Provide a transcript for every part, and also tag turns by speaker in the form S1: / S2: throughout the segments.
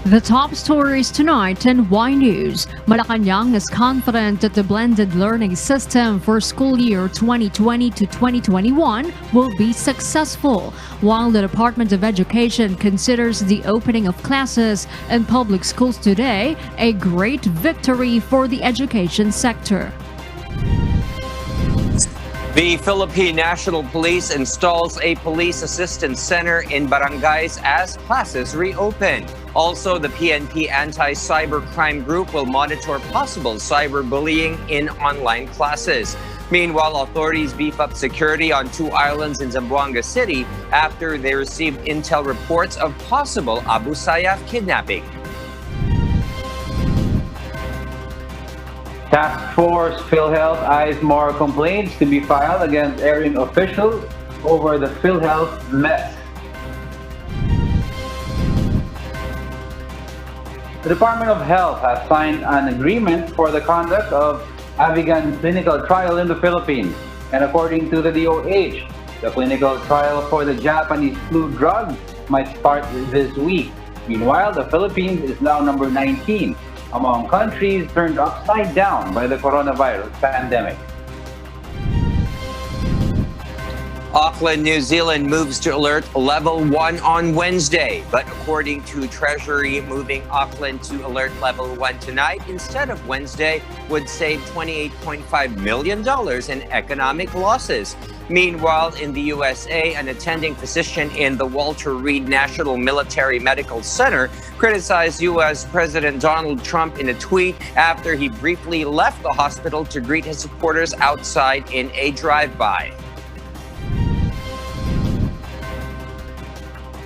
S1: The top stories tonight in Y News. Malacanang is confident that the blended learning system for school year 2020 to 2021 will be successful, while the Department of Education considers the opening of classes in public schools today a great victory for the education sector.
S2: The Philippine National Police installs a police assistance center in barangays as classes reopen. Also, the PNP Anti-Cybercrime Group will monitor possible cyberbullying in online classes. Meanwhile, authorities beef up security on 2 islands in Zamboanga City after they received intel reports of possible Abu Sayyaf kidnapping.
S3: Task Force PhilHealth eyes more complaints to be filed against airing officials over the PhilHealth mess. The Department of Health has signed an agreement for the conduct of Afghan clinical trial in the Philippines. And according to the DOH, the clinical trial for the Japanese flu drug might start this week. Meanwhile, the Philippines is now number 19 among countries turned upside down by the coronavirus pandemic.
S2: Auckland, New Zealand moves to alert level 1 on Wednesday. But according to Treasury, moving Auckland to alert level 1 tonight instead of Wednesday would save $28.5 million in economic losses. Meanwhile, in the USA, an attending physician in the Walter Reed National Military Medical Center criticized U.S. President Donald Trump in a tweet after he briefly left the hospital to greet his supporters outside in a drive-by.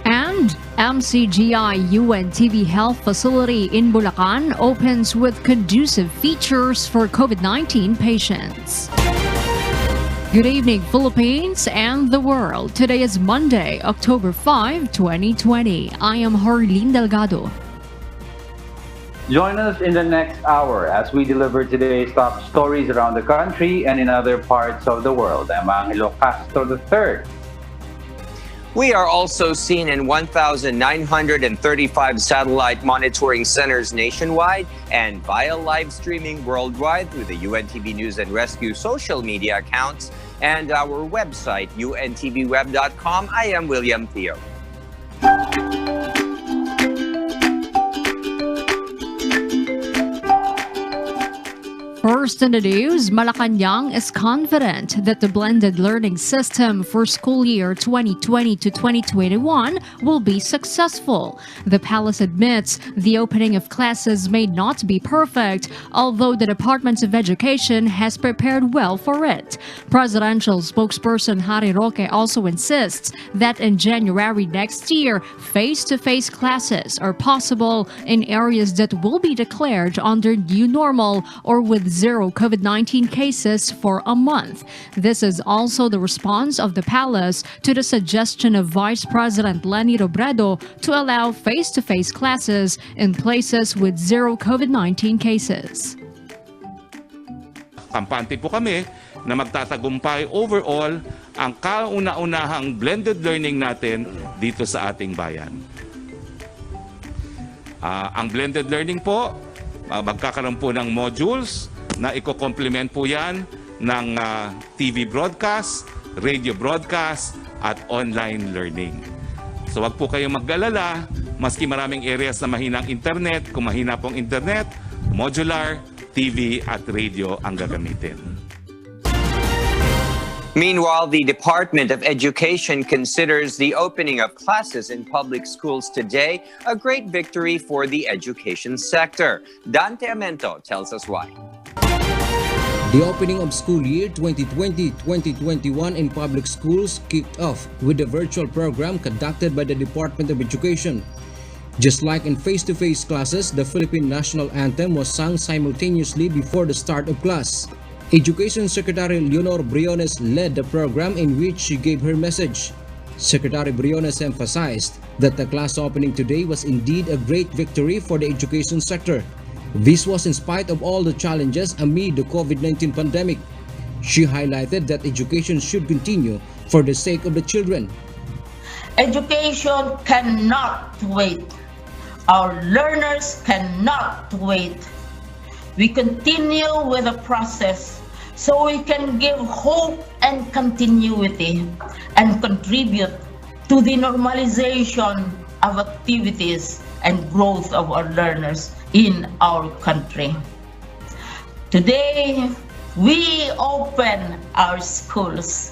S1: And MCGI UNTV Health Facility in Bulacan opens with conducive features for COVID-19 patients. Good evening, Philippines and the world. Today is Monday, October 5, 2020. I am Harleen Delgado.
S3: Join us in the next hour as we deliver today's top stories around the country and in other parts of the world. I'm Angelo Castro III.
S2: We are also seen in 1,935 satellite monitoring centers nationwide and via live streaming worldwide through the UNTV News and Rescue social media accounts and our website, untvweb.com. I am William Theo.
S1: First in the news, Malacanang is confident that the blended learning system for school year 2020 to 2021 will be successful. The palace admits the opening of classes may not be perfect, although the Department of Education has prepared well for it. Presidential spokesperson Harry Roque also insists that in January next year, face-to-face classes are possible in areas that will be declared under new normal or with zero COVID-19 cases for a month. This is also the response of the palace to the suggestion of Vice President Leni Robredo to allow face-to-face classes in places with zero COVID-19 cases.
S4: Kampante po kami na magtatagumpay overall ang kauna-unahang blended learning natin dito sa ating bayan. Ang blended learning po, magkakaroon po ng modules na iko-complement po yan ng TV broadcast, radio broadcast, at online learning. So wag po kayong mag-alala, maski maraming areas na mahinang internet, kung mahina pong internet, modular, TV at radio ang gagamitin.
S2: Meanwhile, the Department of Education considers the opening of classes in public schools today a great victory for the education sector. Dante Amento tells us why.
S5: The opening of school year 2020-2021 in public schools kicked off with a virtual program conducted by the Department of Education. Just like in face-to-face classes, the Philippine National Anthem was sung simultaneously before the start of class. Education Secretary Leonor Briones led the program in which she gave her message. Secretary Briones emphasized that the class opening today was indeed a great victory for the education sector. This was in spite of all the challenges amid the COVID-19 pandemic. She highlighted that education should continue for the sake of the children.
S6: Education cannot wait. Our learners cannot wait. We continue with the process so we can give hope and continuity and contribute to the normalization of activities and growth of our learners in our country. Today, we open our schools.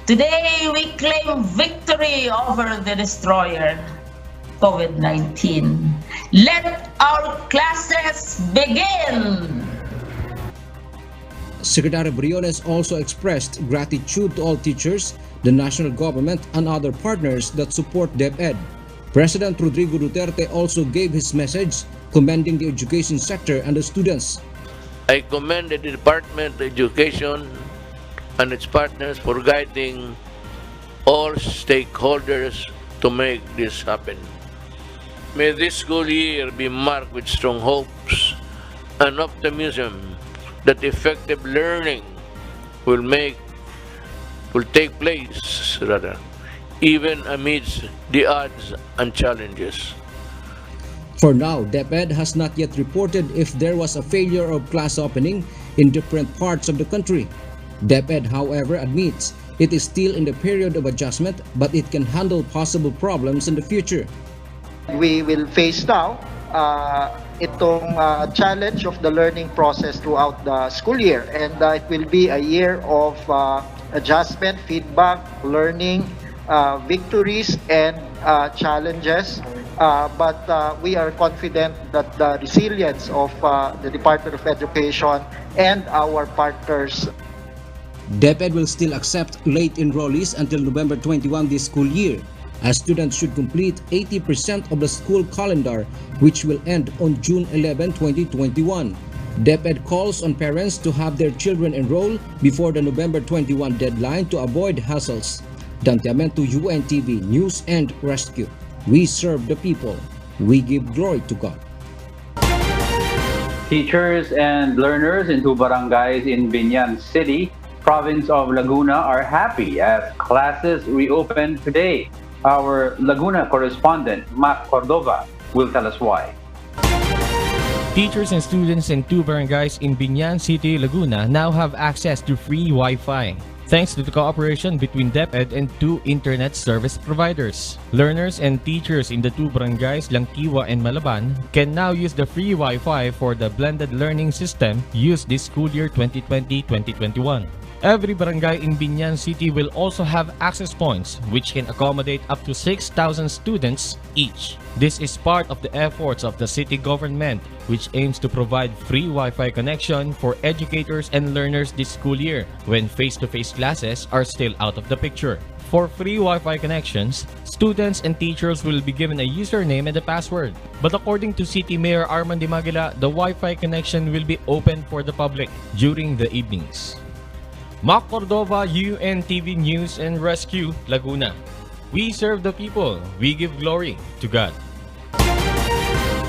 S6: Today, we claim victory over the destroyer, COVID-19. Let our classes begin!
S5: Secretary Briones also expressed gratitude to all teachers, the national government, and other partners that support DepEd. President Rodrigo Duterte also gave his message commending the education sector and the students.
S7: I commend the Department of Education and its partners for guiding all stakeholders to make this happen. May this school year be marked with strong hopes and optimism that effective learning will take place even amidst the odds and challenges.
S5: For now, DepEd has not yet reported if there was a failure of class opening in different parts of the country. DepEd, however, admits it is still in the period of adjustment, but it can handle possible problems in the future.
S8: We will face now itong challenge of the learning process throughout the school year, and it will be a year of adjustment, feedback, learning, victories and challenges. But we are confident that the resilience of the Department of Education and our partners.
S5: DepEd will still accept late enrollees until November 21 this school year, as students should complete 80% of the school calendar, which will end on June 11, 2021. DepEd calls on parents to have their children enroll before the November 21 deadline to avoid hassles. Dantiamento, UNTV News and Rescue. We serve the people. We give glory to God.
S3: Teachers and learners in two barangays in Binyan City, province of Laguna, are happy as classes reopen today. Our Laguna correspondent, Mac Cordova, will tell us why.
S9: Teachers and students in two barangays in Binyan City, Laguna now have access to free Wi-Fi, thanks to the cooperation between DepEd and two internet service providers. Learners and teachers in the two barangays, Langkiwa and Malaban, can now use the free Wi-Fi for the blended learning system used this school year 2020-2021. Every barangay in Binyan City will also have access points, which can accommodate up to 6,000 students each. This is part of the efforts of the city government, which aims to provide free Wi-Fi connection for educators and learners this school year, when face-to-face classes are still out of the picture. For free Wi-Fi connections, students and teachers will be given a username and a password. But according to City Mayor Armand Dimagila, the Wi-Fi connection will be open for the public during the evenings. Mac Cordova, UNTV News and Rescue, Laguna. We serve the people. We give glory to God.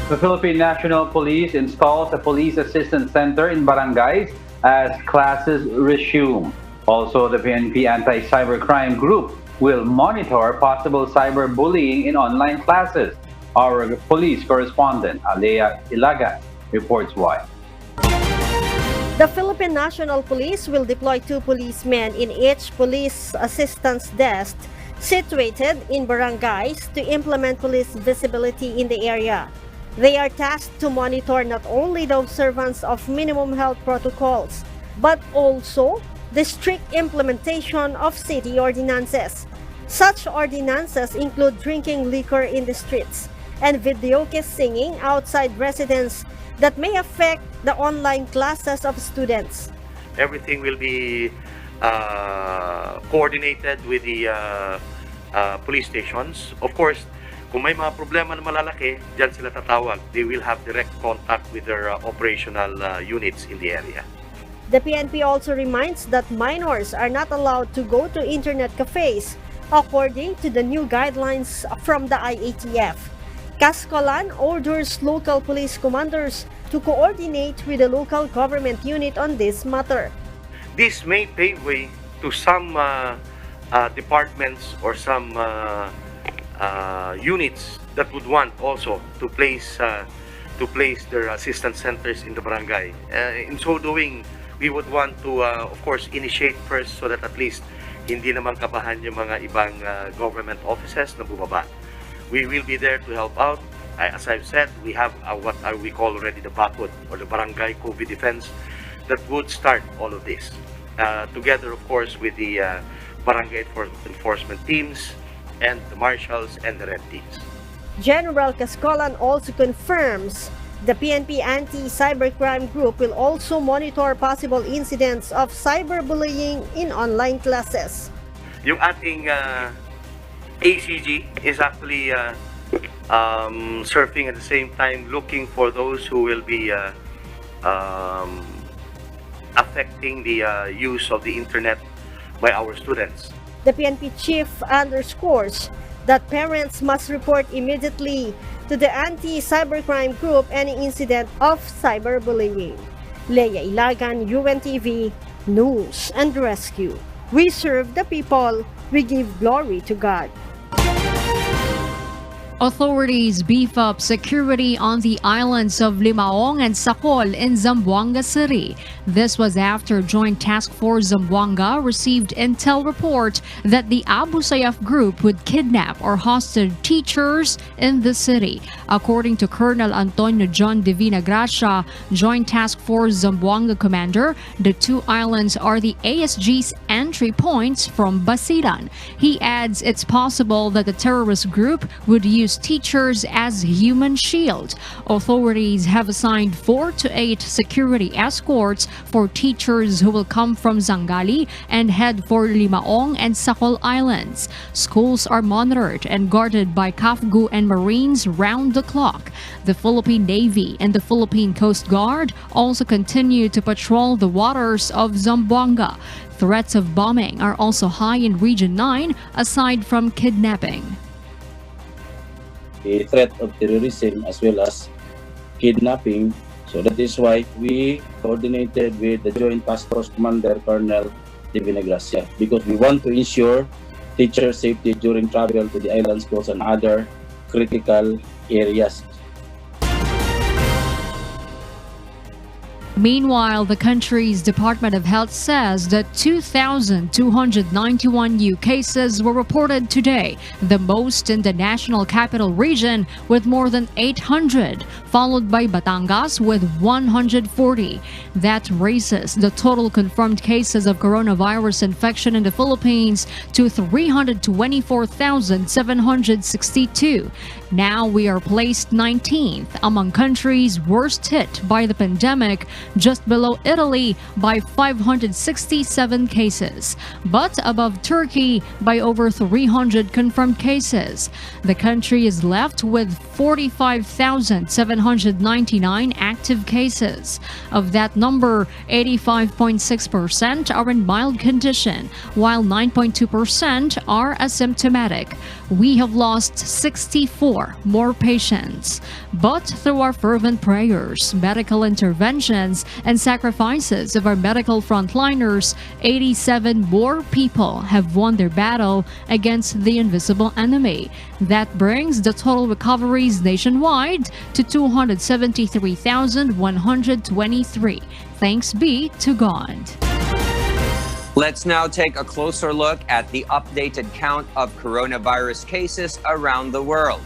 S3: The Philippine National Police installs a police assistance center in barangays as classes resume. Also, the PNP Anti-Cybercrime Group will monitor possible cyberbullying in online classes. Our police correspondent, Alea Ilaga, reports why.
S10: The Philippine National Police will deploy 2 policemen in each police assistance desk situated in barangays to implement police visibility in the area. They are tasked to monitor not only the observance of minimum health protocols, but also the strict implementation of city ordinances. Such ordinances include drinking liquor in the streets and videoke singing outside residence that may affect the online classes of students.
S11: Everything will be coordinated with the police stations. Of course, kung may mga problema na malalaki, dyan sila tatawag. They will have direct contact with their operational units in the area.
S10: The PNP also reminds that minors are not allowed to go to internet cafes according to the new guidelines from the IATF. Cascolan orders local police commanders to coordinate with the local government unit on this matter.
S11: This may pave way to some departments or some units that would want also to place their assistance centers in the barangay. In so doing, we would want to of course initiate first so that at least hindi naman kabahan yung mga ibang government offices na bumaba. We will be there to help out. As I've said, we have what we call already the BACOD, or the Barangay COVID Defense, that would start all of this. Together, of course, with the barangay enforcement teams and the marshals and the red teams.
S10: General Cascolan also confirms the PNP Anti-Cybercrime Group will also monitor possible incidents of cyberbullying in online classes.
S11: Yung ating ACG is actually surfing at the same time, looking for those who will be affecting the use of the internet by our students.
S10: The PNP chief underscores that parents must report immediately to the Anti-Cybercrime Group any incident of cyberbullying. Leia Ilagan, UNTV, News and Rescue. We serve the people, we give glory to God.
S1: Authorities beef up security on the islands of Limaong and Sakol in Zamboanga City. This was after Joint Task Force Zamboanga received intel report that the Abu Sayyaf group would kidnap or hostage teachers in the city. According to Colonel Antonio John Divina Gracia, Joint Task Force Zamboanga commander, the two islands are the ASG's entry points from Basilan. He adds it's possible that the terrorist group would use teachers as human shield. Authorities have assigned 4 to 8 security escorts for teachers who will come from Zangali and head for Limaong and Sakol Islands. Schools are monitored and guarded by Kafgu and Marines round the clock. The Philippine Navy and the Philippine Coast Guard also continue to patrol the waters of Zamboanga. Threats of bombing are also high in Region 9 aside from kidnapping.
S12: A threat of terrorism as well as kidnapping. So that is why we coordinated with the Joint Task Force Commander, Colonel Divina Gracia, because we want to ensure teacher safety during travel to the island schools and other critical areas.
S1: Meanwhile, the country's Department of Health says that 2,291 new cases were reported today, the most in the National Capital Region with more than 800, followed by Batangas with 140. That raises the total confirmed cases of coronavirus infection in the Philippines to 324,762. Now we are placed 19th among countries worst hit by the pandemic, just below Italy by 567 cases, but above Turkey by over 300 confirmed cases. The country is left with 45,799 active cases. Of that number, 85.6% are in mild condition, while 9.2% are asymptomatic. We have lost 64 more patients. But through our fervent prayers, medical interventions, and sacrifices of our medical frontliners, 87 more people have won their battle against the invisible enemy. That brings the total recoveries nationwide to 273,123. Thanks be to God.
S2: Let's now take a closer look at the updated count of coronavirus cases around the world.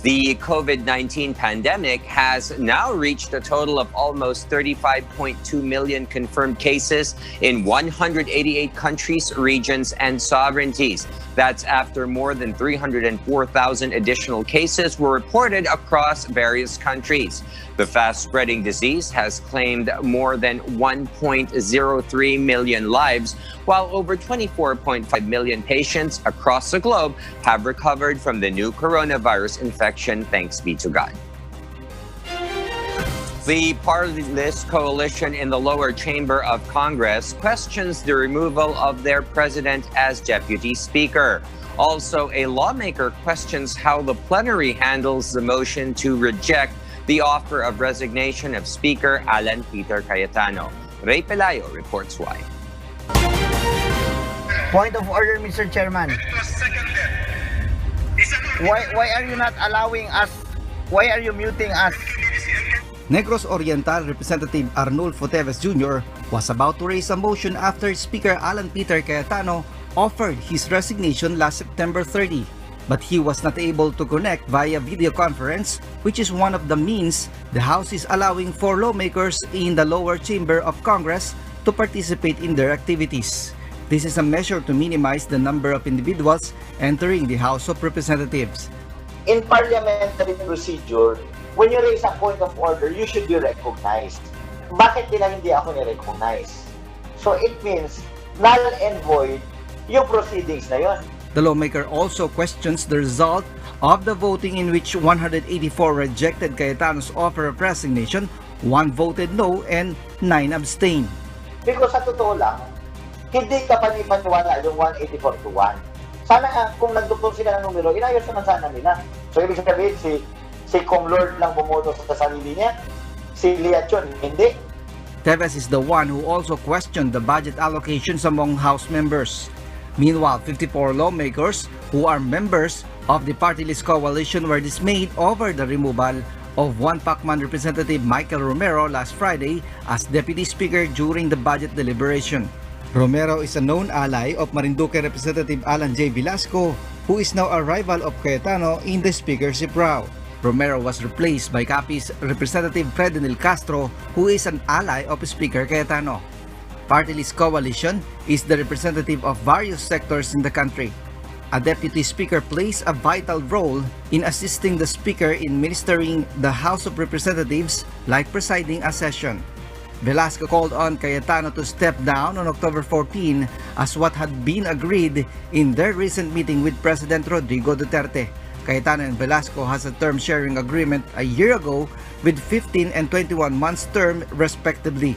S2: The COVID-19 pandemic has now reached a total of almost 35.2 million confirmed cases in 188 countries, regions, and sovereignties. That's after more than 304,000 additional cases were reported across various countries. The fast-spreading disease has claimed more than 1.03 million lives, while over 24.5 million patients across the globe have recovered from the new coronavirus infection, thanks be to God. The party-less coalition in the lower chamber of Congress questions the removal of their president as deputy speaker. Also, a lawmaker questions how the plenary handles the motion to reject the offer of resignation of Speaker Alan Peter Cayetano. Ray Pelayo reports why.
S13: Point of order, Mr. Chairman.
S14: It was seconded. It's an
S13: Why are you not allowing us? Why are you muting us?
S14: Negros Oriental Representative Arnulfo Teves Jr. was about to raise a motion after Speaker Alan Peter Cayetano offered his resignation last September 30, but he was not able to connect via video conference, which is one of the means the House is allowing for lawmakers in the lower chamber of Congress to participate in their activities. This is a measure to minimize the number of individuals entering the House of Representatives.
S13: In parliamentary procedure, when you raise a point of order, you should be recognized. Bakit nila hindi ako ni-recognize? So it means null and void yung proceedings na yon.
S14: The lawmaker also questions the result of the voting in which 184 rejected Cayetano's offer of resignation, 1 voted no, and 9 abstained.
S13: Because sa totoo lang, hindi ka panipaniwala yung 184 to 1. Sana kung nagduktor sila ng numero, inayos naman sana nila. So ibig sabihin, si Kong Lord lang bumoto sa sarili niya, si Liachon, hindi.
S14: Teves is the one who also questioned the budget allocations among House members. Meanwhile, 54 lawmakers who are members of the party list coalition were dismayed over the removal of one Pacman Representative Michael Romero last Friday as Deputy Speaker during the budget deliberation. Romero is a known ally of Marinduque Representative Alan J. Velasco, who is now a rival of Cayetano in the speakership row. Romero was replaced by Capiz Representative Fredenil Castro, who is an ally of Speaker Cayetano. Party list coalition is the representative of various sectors in the country. A deputy speaker plays a vital role in assisting the speaker in ministering the House of Representatives, like presiding a session. Velasco called on Cayetano to step down on October 14 as what had been agreed in their recent meeting with President Rodrigo Duterte. Cayetano and Velasco has a term sharing agreement a year ago with 15 and 21 months term respectively.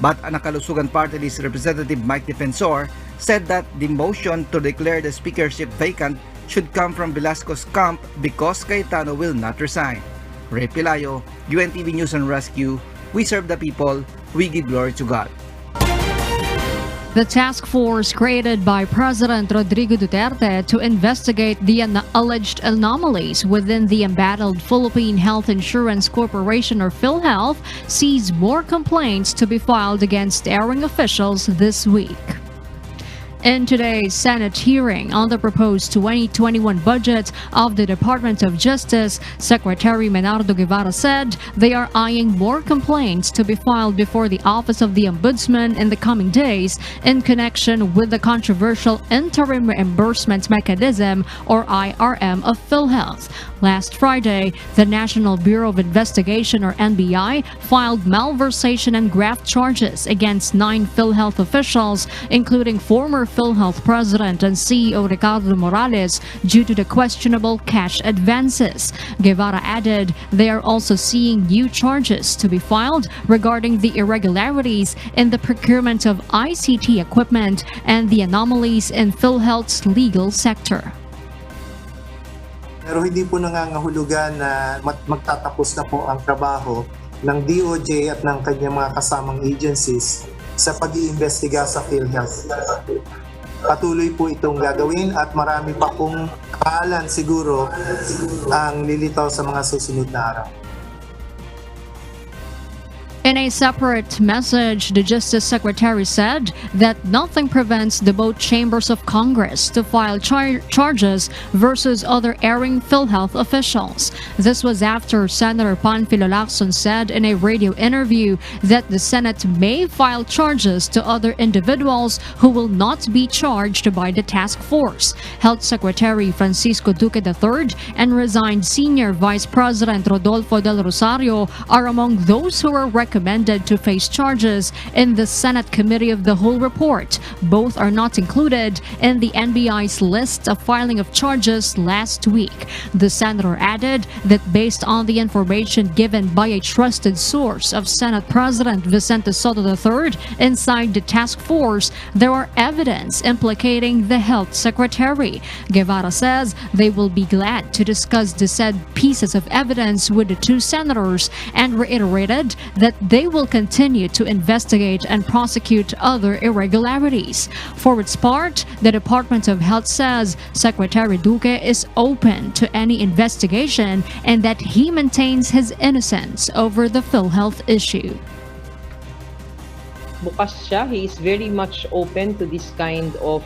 S14: But a Nakalusugan Party List Representative Mike Defensor said that the motion to declare the speakership vacant should come from Velasco's camp because Cayetano will not resign. Ray Pilayo, UNTV News and Rescue. We serve the people, we give glory to God.
S1: The task force created by President Rodrigo Duterte to investigate the alleged anomalies within the embattled Philippine Health Insurance Corporation or PhilHealth sees more complaints to be filed against erring officials this week. In today's Senate hearing on the proposed 2021 budget of the Department of Justice, Secretary Menardo Guevara said they are eyeing more complaints to be filed before the Office of the Ombudsman in the coming days in connection with the controversial Interim Reimbursement Mechanism or IRM of PhilHealth. Last Friday, the National Bureau of Investigation or NBI filed malversation and graft charges against 9 PhilHealth officials, including former PhilHealth President and CEO Ricardo Morales, due to the questionable cash advances. Guevara added they are also seeing new charges to be filed regarding the irregularities in the procurement of ICT equipment and the anomalies in PhilHealth's legal sector.
S15: Pero hindi po nangangahulugan na magtatapos na po ang trabaho ng DOJ at ng kanyang mga kasamang agencies sa pag-iimbestiga sa PhilHealth. Patuloy po itong gagawin at marami pa pong pangalan siguro ang lilitaw sa mga susunod na araw.
S1: In a separate message, the Justice Secretary said that nothing prevents the both chambers of Congress to file charges versus other erring PhilHealth officials. This was after Senator Panfilo Lacson said in a radio interview that the Senate may file charges to other individuals who will not be charged by the task force. Health Secretary Francisco Duque III and resigned Senior Vice President Rodolfo Del Rosario are among those who are recommended to face charges in the Senate Committee of the Whole report. Both are not included in the NBI's list of filing of charges last week. The senator added that based on the information given by a trusted source of Senate President Vicente Soto III inside the task force, there are evidence implicating the health secretary. Guevara says they will be glad to discuss the said pieces of evidence with the two senators and reiterated that they will continue to investigate and prosecute other irregularities. For its part, the Department of Health says Secretary Duque is open to any investigation and that he maintains his innocence over the PhilHealth issue.
S16: Bukas siya. He is very much open to this kind of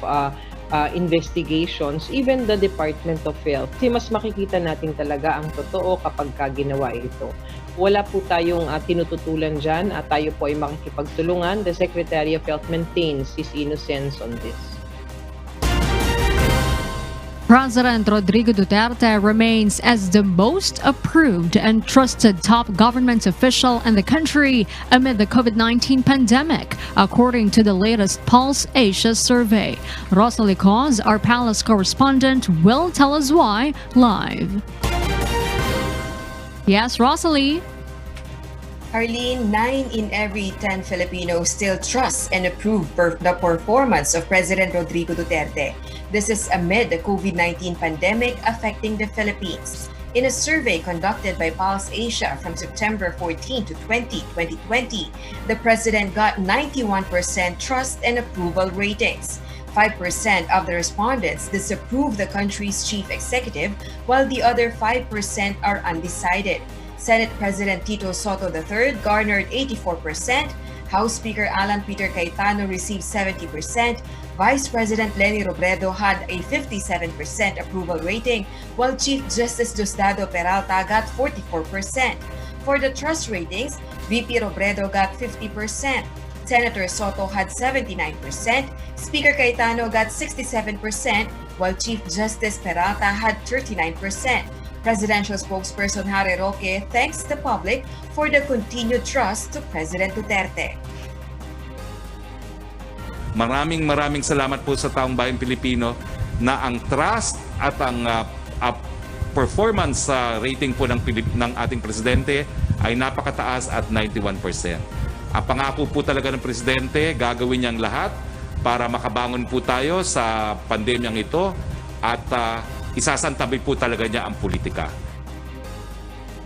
S16: investigations, even the Department of Health. Kasi mas makikita natin talaga ang totoo kapag ginawa ito. Wala po tayong tinututulan dyan at tayo po ay makikipagtulungan. The Secretary of Health maintains his innocence on this.
S1: President Rodrigo Duterte remains as the most approved and trusted top government official in the country amid the COVID-19 pandemic, according to the latest Pulse Asia survey. Rosalie Cos, our palace correspondent, will tell us why live. Yes, Rosalie.
S17: Arlene, 9 in every 10 Filipinos still trust and approve the performance of President Rodrigo Duterte. This is amid the COVID-19 pandemic affecting the Philippines. In a survey conducted by Pulse Asia from September 14 to 20, 2020, the president got 91% trust and approval ratings. 5% of the respondents disapprove the country's chief executive, while the other 5% are undecided. Senate President Tito Soto III garnered 84%, House Speaker Alan Peter Cayetano received 70%, Vice President Leni Robredo had a 57% approval rating, while Chief Justice Diosdado Peralta got 44%. For the trust ratings, VP Robredo got 50%, Senator Soto had 79%, Speaker Cayetano got 67%, while Chief Justice Peralta had 39%. Presidential spokesperson Harry Roque thanks the public for the continued trust to President Duterte.
S4: Maraming salamat po sa taong bayang Pilipino na ang trust at ang performance rating po ng ating presidente ay napakataas at 91%. Ang pangako po talaga ng presidente, gagawin niyang lahat para makabangon po tayo sa pandemyang ito at isasantabi po talaga niya ang politika.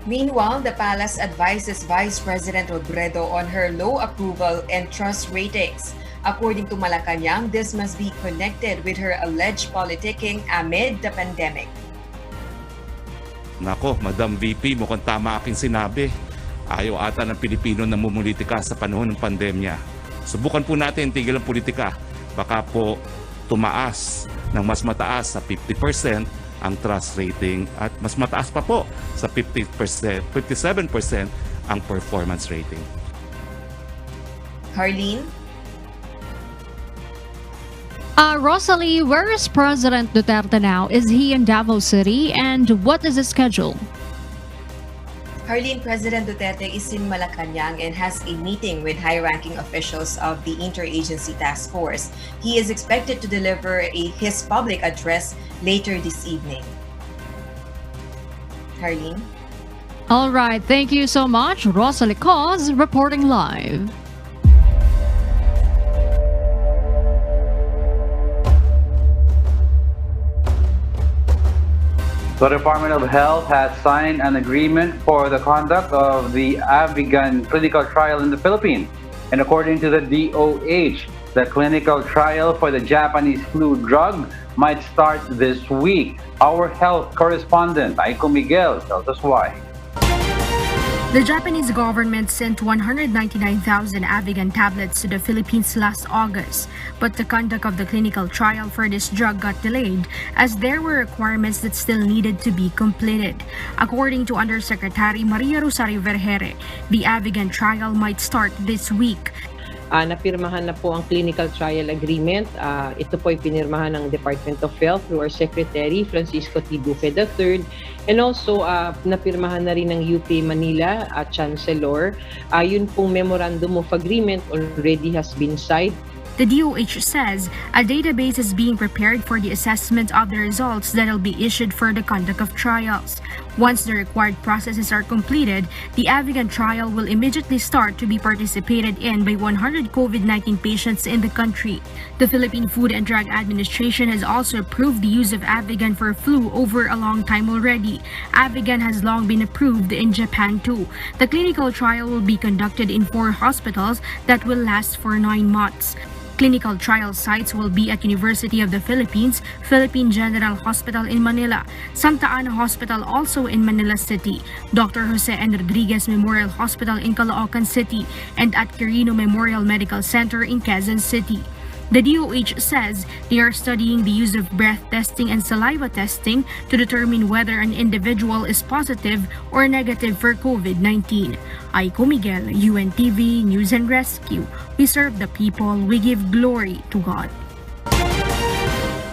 S17: Meanwhile, the palace advises Vice President Robredo on her low approval and trust ratings. According to Malacanang, this must be connected with her alleged politicking amid the pandemic.
S4: Nako, Madam VP, mukhang tama aking sinabi. Ayaw ata ng Pilipino na mumulitika sa panahon ng pandemya. Subukan po natin tigil ang politika. Baka po tumaas ng mas mataas sa 50% ang trust rating at mas mataas pa po sa 57% ang performance rating.
S17: Harleen?
S1: Rosalie, where is President Duterte now? Is he in Davao City? And what is his schedule?
S17: Harleen, President Duterte is in Malacanang and has a meeting with high-ranking officials of the Interagency Task Force. He is expected to deliver his public address later this evening. Harleen?
S1: All right, thank you so much. Rosalie Cos reporting live.
S3: The Department of Health has signed an agreement for the conduct of the Afghan clinical trial in the Philippines. And according to the DOH, the clinical trial for the Japanese flu drug might start this week. Our health correspondent, Aiko Miguel, tells us why.
S18: The Japanese government sent 199,000 Afghan tablets to the Philippines last August, but the conduct of the clinical trial for this drug got delayed as there were requirements that still needed to be completed. According to Undersecretary Maria Rosario Vergere, the Afghan trial might start this week.
S16: Napirmahan na po ang clinical trial agreement. Ito po ay pinirmahan ng Department of Health through our Secretary, Francisco T. Duque III. And also, napirmahan na rin ng UP Manila at Chancellor. Yun pong Memorandum of Agreement already has been signed
S18: The DOH says a database is being prepared for the assessment of the results that will be issued for the conduct of trials. Once the required processes are completed, the Afghan trial will immediately start to be participated in by 100 COVID-19 patients in the country. The Philippine Food and Drug Administration has also approved the use of Afghan for flu over a long time already. Afghan has long been approved in Japan too. The clinical trial will be conducted in 4 hospitals that will last for 9 months. Clinical trial sites will be at University of the Philippines, Philippine General Hospital in Manila, Santa Ana Hospital also in Manila City, Dr. Jose N. Rodriguez Memorial Hospital in Caloocan City, and at Quirino Memorial Medical Center in Quezon City. The DOH says they are studying the use of breath testing and saliva testing to determine whether an individual is positive or negative for COVID-19. Aiko Miguel, UNTV News and Rescue. We serve the people, we give glory to God.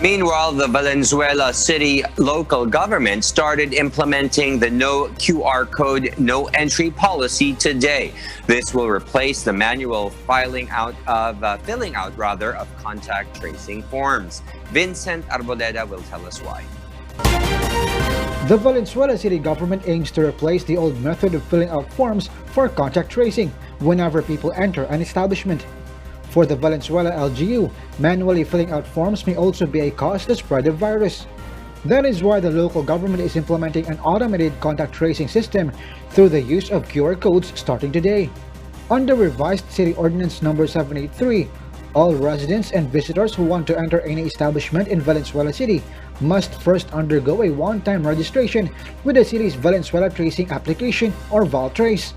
S2: Meanwhile, the Valenzuela City local government started implementing the no QR code, no entry policy today. This will replace the manual filling out of contact tracing forms. Vincent Arboleda will tell us why.
S19: The Valenzuela City government aims to replace the old method of filling out forms for contact tracing whenever people enter an establishment. For the Valenzuela LGU, manually filling out forms may also be a cause to spread the virus. That is why the local government is implementing an automated contact tracing system through the use of QR codes starting today. Under revised City Ordinance Number 783, all residents and visitors who want to enter any establishment in Valenzuela City must first undergo a one-time registration with the city's Valenzuela Tracing Application or ValTrace.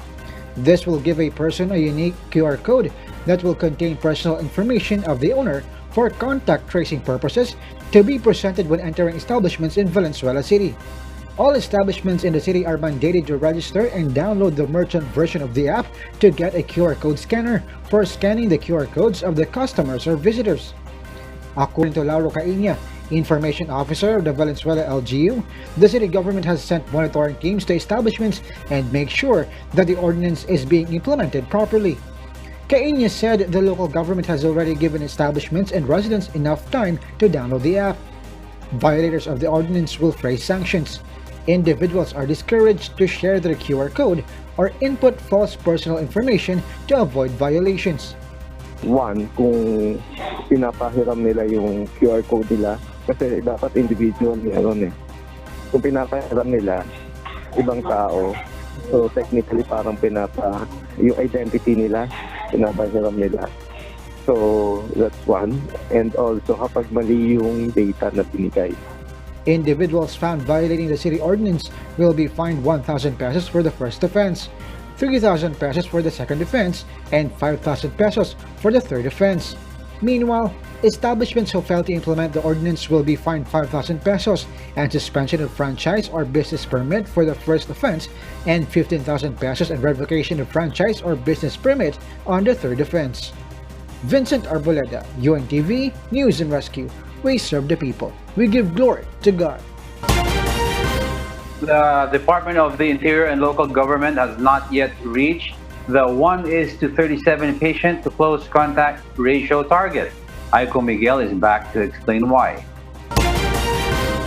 S19: This will give a person a unique QR code that will contain personal information of the owner for contact tracing purposes to be presented when entering establishments in Valenzuela City. All establishments in the city are mandated to register and download the merchant version of the app to get a QR code scanner for scanning the QR codes of the customers or visitors. According to Lauro Cainia, Information Officer of the Valenzuela LGU, the city government has sent monitoring teams to establishments and make sure that the ordinance is being implemented properly. Cainia said the local government has already given establishments and residents enough time to download the app. Violators of the ordinance will face sanctions. Individuals are discouraged to share their QR code or input false personal information to avoid violations.
S20: One, kung pinapahiram nila yung QR code nila, kasi dapat individual meron eh. Kung pinapahiram nila, ibang tao, so technically parang yung identity nila, pinapahiram nila. So that's one. And also kapag mali yung data na binigay.
S19: Individuals found violating the city ordinance will be fined 1,000 pesos for the first offense, 3,000 pesos for the second offense, and 5,000 pesos for the third offense. Meanwhile, establishments who fail to implement the ordinance will be fined 5,000 pesos and suspension of franchise or business permit for the first offense and 15,000 pesos and revocation of franchise or business permit on the third offense. Vincent Arboleda, UNTV News and Rescue. We serve the people. We give glory to God.
S3: The Department of the Interior and Local Government has not yet reached the 1:37 patient to close contact ratio target. Aiko Miguel is back to explain why.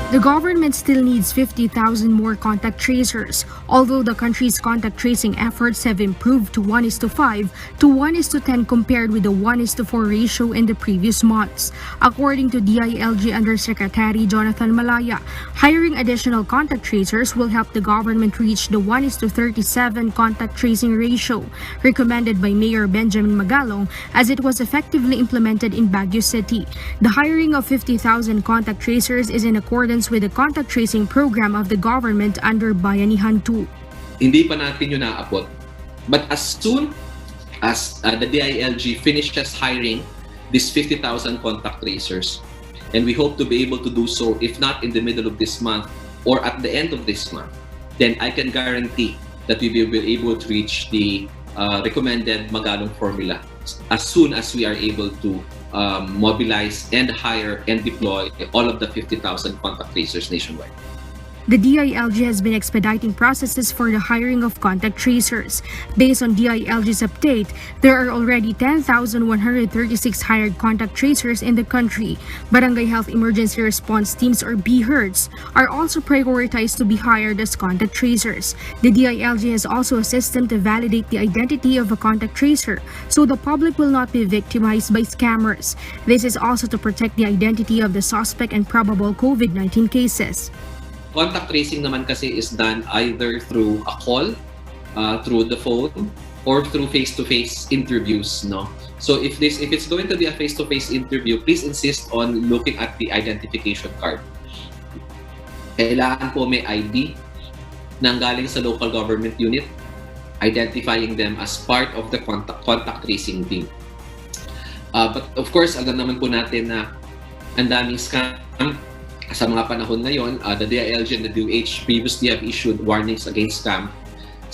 S18: The government still needs 50,000 more contact tracers, although the country's contact tracing efforts have improved to 1:5 to 1:10 compared with the 1:4 ratio in the previous months. According to DILG Undersecretary Jonathan Malaya, hiring additional contact tracers will help the government reach the 1:37 contact tracing ratio, recommended by Mayor Benjamin Magalong as it was effectively implemented in Baguio City. The hiring of 50,000 contact tracers is in accordance with the contact tracing program of the government under Bayanihan 2.
S21: Hindi pa natin yun naaabot. But as soon as the DILG finishes hiring these 50,000 contact tracers, and we hope to be able to do so, if not in the middle of this month or at the end of this month, then I can guarantee that we will be able to reach the recommended Magalong formula as soon as we are able to mobilize and hire and deploy all of the 50,000 contact tracers nationwide.
S18: The DILG has been expediting processes for the hiring of contact tracers. Based on DILG's update, there are already 10,136 hired contact tracers in the country. Barangay Health Emergency Response Teams or BHERTs are also prioritized to be hired as contact tracers. The DILG has also a system to validate the identity of a contact tracer so the public will not be victimized by scammers. This is also to protect the identity of the suspect and probable COVID-19 cases.
S21: Contact tracing naman kasi is done either through a call, through the phone, or through face-to-face interviews, no? So if it's going to be a face-to-face interview, please insist on looking at the identification card. Kailangan po may ID nang galing sa local government unit, identifying them as part of the contact tracing team. But of course, alam naman po natin na ang daming scam sa mga panahon ngayon. The DILG and the DOH previously have issued warnings against scam.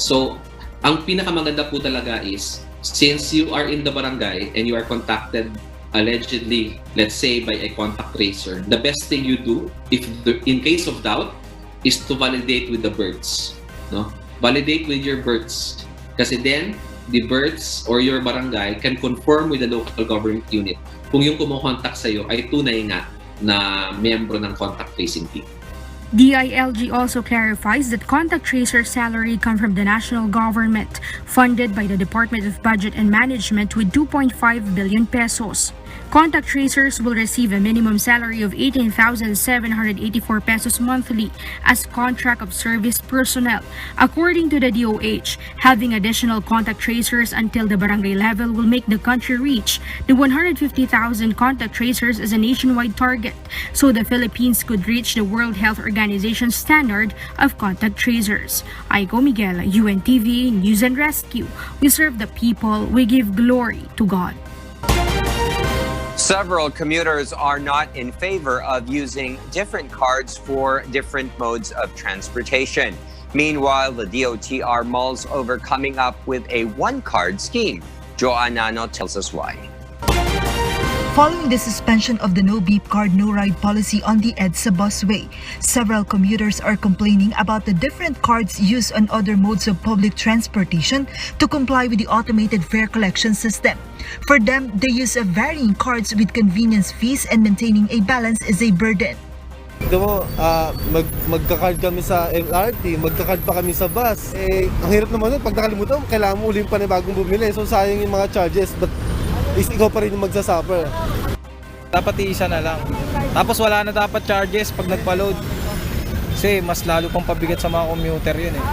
S21: So, ang pinakamaganda po talaga is, since you are in the barangay and you are contacted allegedly, let's say by a contact tracer, the best thing you do, in case of doubt, is to validate with the births. No? Validate with your births. Kasi then, the births or your barangay can confirm with the local government unit kung yung kumukontak sa'yo ay tunay nga na miyembro ng contact tracing team.
S18: DILG also clarifies that contact tracer salary come from the national government, funded by the Department of Budget and Management with 2.5 billion pesos. Contact tracers will receive a minimum salary of 18,784 pesos monthly as contract of service personnel. According to the DOH, having additional contact tracers until the barangay level will make the country reach the 150,000 contact tracers as a nationwide target, so the Philippines could reach the World Health Organization standard of contact tracers. Aiko Miguel, UNTV News and Rescue. We serve the people, we give glory to God.
S2: Several commuters are not in favor of using different cards for different modes of transportation. Meanwhile, the DOTR mulls over coming up with a one-card scheme. Joanne Nano tells us why.
S6: Following the suspension of the no-beep card, no-ride policy on the EDSA busway, several commuters are complaining about the different cards used on other modes of public transportation to comply with the automated fare collection system. For them, the use of varying cards with convenience fees and maintaining a balance is a burden.
S22: Magka-card kami sa MRT, magka-card pa kami sa bus. Ang hirap naman nun, pag nakalimutan, kailangan mo ulit pa na bagong bumili. So sayang yung mga charges, but ikaw pa rin yung magsasuffer.
S23: Dapat iisa na lang. Tapos wala na dapat charges pag nagpa-load. Kasi mas lalo pang pabigat sa mga commuter yun eh.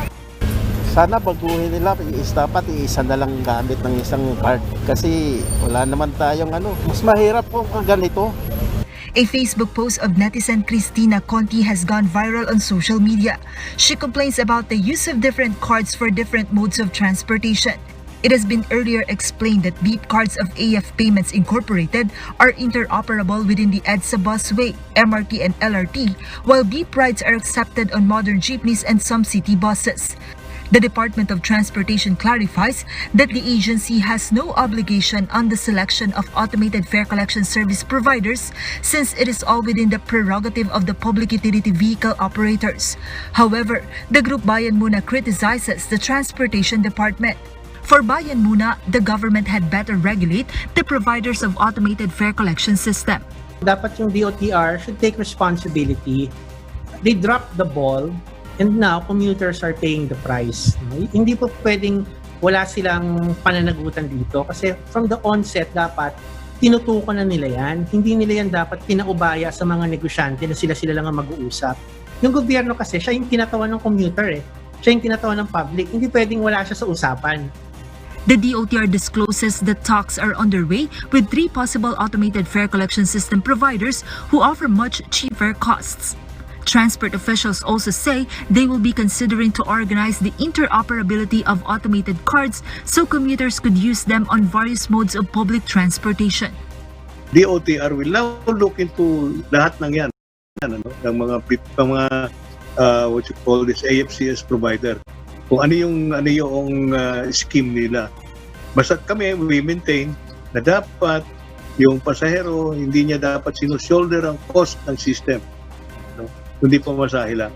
S24: Sana baguhin nila, dapat iisa na lang gamit ng isang card. Kasi wala naman tayong mas mahirap po ang ganito.
S6: A Facebook post of netizen Christina Conti has gone viral on social media. She complains about the use of different cards for different modes of transportation. It has been earlier explained that beep cards of AF Payments Incorporated are interoperable within the EDSA busway, MRT and LRT, while beep rides are accepted on modern jeepneys and some city buses. The Department of Transportation clarifies that the agency has no obligation on the selection of automated fare collection service providers since it is all within the prerogative of the public utility vehicle operators. However, the group Bayan Muna criticizes the Transportation Department. For Bayan Muna, the government had better regulate the providers of automated fare collection system.
S25: Dapat yung DOTR should take responsibility. They dropped the ball and now commuters are paying the price. Hindi po pwedeng wala silang pananagutan dito kasi from the onset dapat tinutukan na nila yan. Hindi nila yan dapat pinaubaya sa mga negosyante na sila lang ang mag-uusap. Yung gobyerno kasi siya yung tinatawan ng commuter eh. Siya yung tinatawan ng public. Hindi pwedeng wala siya sa usapan.
S6: The DOTR discloses that talks are underway with 3 possible automated fare collection system providers who offer much cheaper costs. Transport officials also say they will be considering to organize the interoperability of automated cards so commuters could use them on various modes of public transportation.
S26: DOTR will now look into lahat ng yan, ng mga what you call this AFCS provider. Kung ano yung scheme nila. Basta kami, we maintain na dapat yung pasahero, hindi niya dapat sinushoulder ang cost ng system. Hindi pa masahe lang.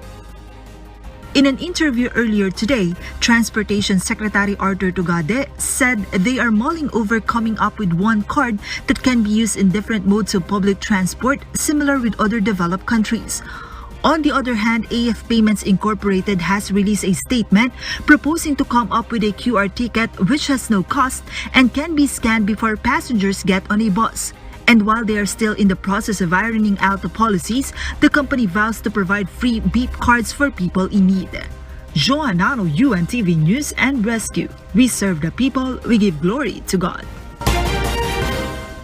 S6: In an interview earlier today, Transportation Secretary Arthur Tugade said they are mulling over coming up with one card that can be used in different modes of public transport, similar with other developed countries. On the other hand, AF Payments Incorporated has released a statement proposing to come up with a QR ticket which has no cost and can be scanned before passengers get on a bus. And while they are still in the process of ironing out the policies, the company vows to provide free beep cards for people in need. Joanano, UNTV News and Rescue. We serve the people, we give glory to God.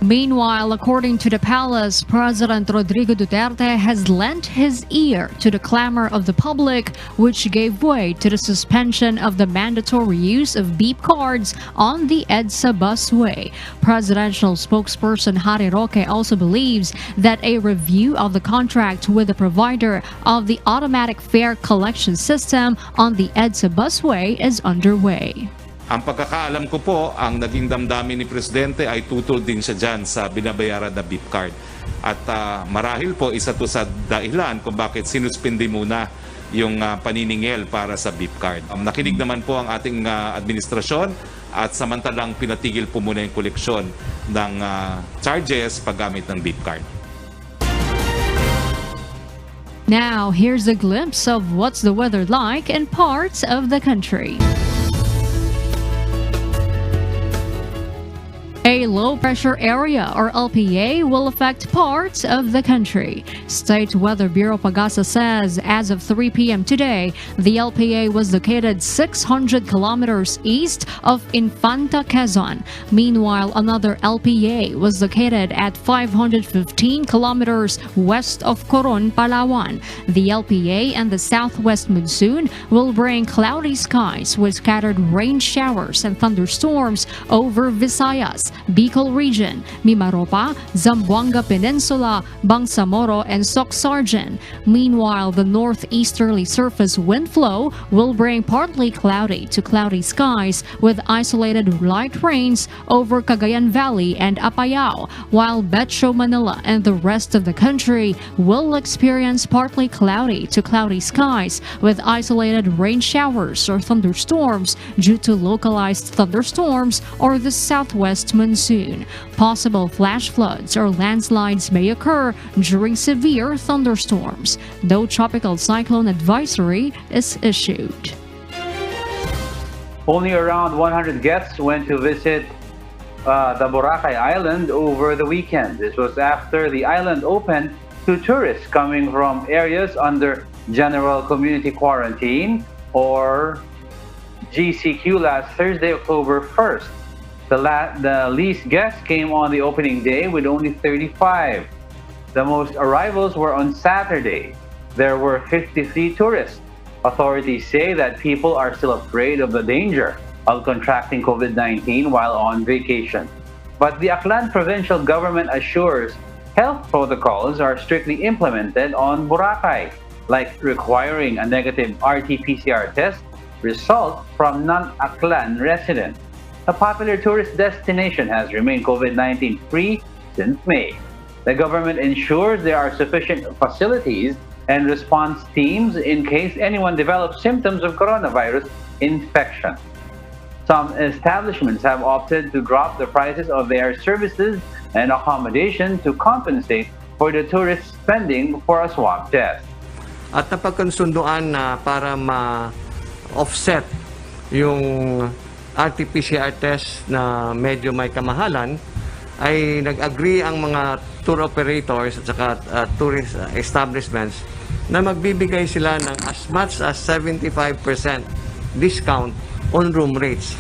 S1: Meanwhile, according to the palace, President Rodrigo Duterte has lent his ear to the clamor of the public, which gave way to the suspension of the mandatory use of beep cards on the EDSA busway. Presidential spokesperson Harry Roque also believes that a review of the contract with the provider of the automatic fare collection system on the EDSA busway is underway.
S4: Ang pagkakaalam ko po, ang naging damdamin ni Presidente ay tutol din siya dyan sa binabayaran na beep card. At marahil po isa to sa dahilan kung bakit sinuspindi muna yung paniningil para sa beep card. Nakinig naman po ang ating administrasyon at samantalang pinatigil po muna yung koleksyon ng charges paggamit ng beep card.
S1: Now, here's a glimpse of what's the weather like in parts of the country. A low-pressure area, or LPA, will affect parts of the country. State Weather Bureau Pagasa says as of 3 p.m. today, the LPA was located 600 kilometers east of Infanta, Quezon. Meanwhile, another LPA was located at 515 kilometers west of Coron, Palawan. The LPA and the southwest monsoon will bring cloudy skies with scattered rain showers and thunderstorms over Visayas, Bicol Region, Mimaropa, Zamboanga Peninsula, Bangsamoro, and Socsargen. Meanwhile, the northeasterly surface wind flow will bring partly cloudy to cloudy skies with isolated light rains over Cagayan Valley and Apayao, while Metro Manila and the rest of the country will experience partly cloudy to cloudy skies with isolated rain showers or thunderstorms due to localized thunderstorms or the southwest monsoon. Possible flash floods or landslides may occur during severe thunderstorms. No tropical cyclone advisory is issued.
S3: Only around 100 guests went to visit the Boracay Island over the weekend. This was after the island opened to tourists coming from areas under General Community Quarantine or GCQ last Thursday, October 1st. The least guests came on the opening day with only 35. The most arrivals were on Saturday. There were 53 tourists. Authorities say that people are still afraid of the danger of contracting COVID-19 while on vacation. But the Aklan provincial government assures health protocols are strictly implemented on Boracay, like requiring a negative RT-PCR test result from non-Aklan residents. A popular tourist destination has remained COVID-19 free since May. The government ensures there are sufficient facilities and response teams in case anyone develops symptoms of coronavirus infection. Some establishments have opted to drop the prices of their services and accommodation to compensate for the tourist spending for a swab test.
S5: At napagkasunduan na para ma-offset yung RT-PCR test na medyo may kamahalan, ay nag-agree ang mga tour operators at saka tourist establishments na magbibigay sila ng as much as 75% discount on room rates.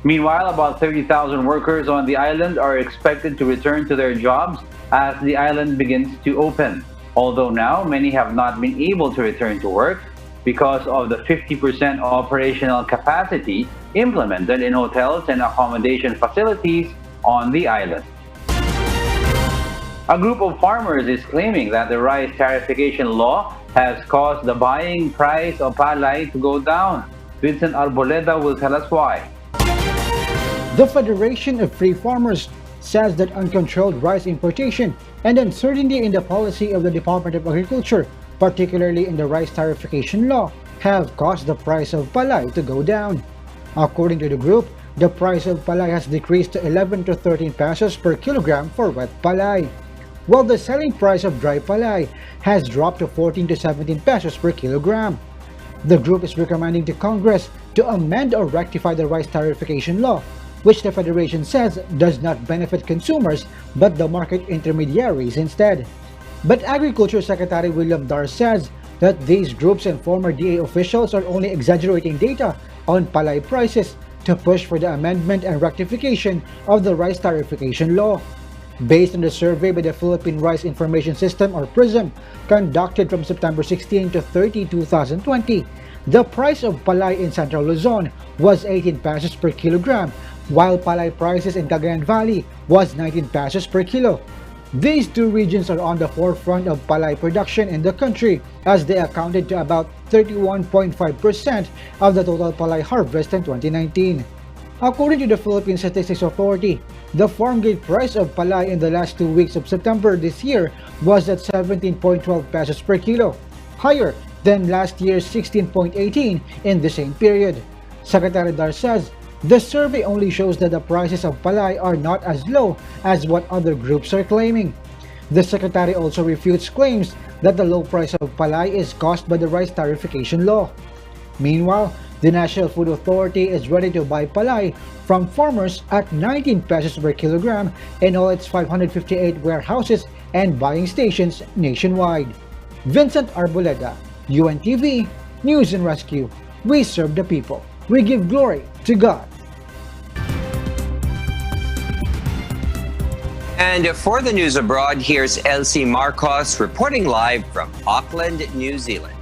S3: Meanwhile, about 30,000 workers on the island are expected to return to their jobs as the island begins to open. Although now, many have not been able to return to work because of the 50% operational capacity implemented in hotels and accommodation facilities on the island. A group of farmers is claiming that the Rice Tariffication Law has caused the buying price of palay to go down. Vincent Arboleda will tell us why.
S19: The Federation of Free Farmers says that uncontrolled rice importation and uncertainty in the policy of the Department of Agriculture particularly in the Rice Tariffication Law, have caused the price of palay to go down. According to the group, the price of palay has decreased to 11 to 13 pesos per kilogram for wet palay, while the selling price of dry palay has dropped to 14 to 17 pesos per kilogram. The group is recommending to Congress to amend or rectify the Rice Tariffication Law, which the Federation says does not benefit consumers but the market intermediaries instead. But Agriculture Secretary William Dar says that these groups and former DA officials are only exaggerating data on palay prices to push for the amendment and rectification of the Rice Tariffication Law. Based on the survey by the Philippine Rice Information System or PRISM, conducted from September 16 to 30, 2020, the price of palay in Central Luzon was 18 pesos per kilogram, while palay prices in Cagayan Valley was 19 pesos per kilo. These two regions are on the forefront of palay production in the country, as they accounted to about 31.5% of the total palay harvest in 2019. According to the Philippine Statistics Authority, the farm gate price of palay in the last 2 weeks of September this year was at 17.12 pesos per kilo, higher than last year's 16.18 in the same period. Secretary Dar says the survey only shows that the prices of palay are not as low as what other groups are claiming. The Secretary also refutes claims that the low price of palay is caused by the Rice Tariffication Law. Meanwhile, the National Food Authority is ready to buy palay from farmers at 19 pesos per kilogram in all its 558 warehouses and buying stations nationwide. Vincent Arboleda, UNTV, News and Rescue. We serve the people. We give glory to God.
S2: And for the news abroad, here's Elsie Marcos reporting live from Auckland, New Zealand.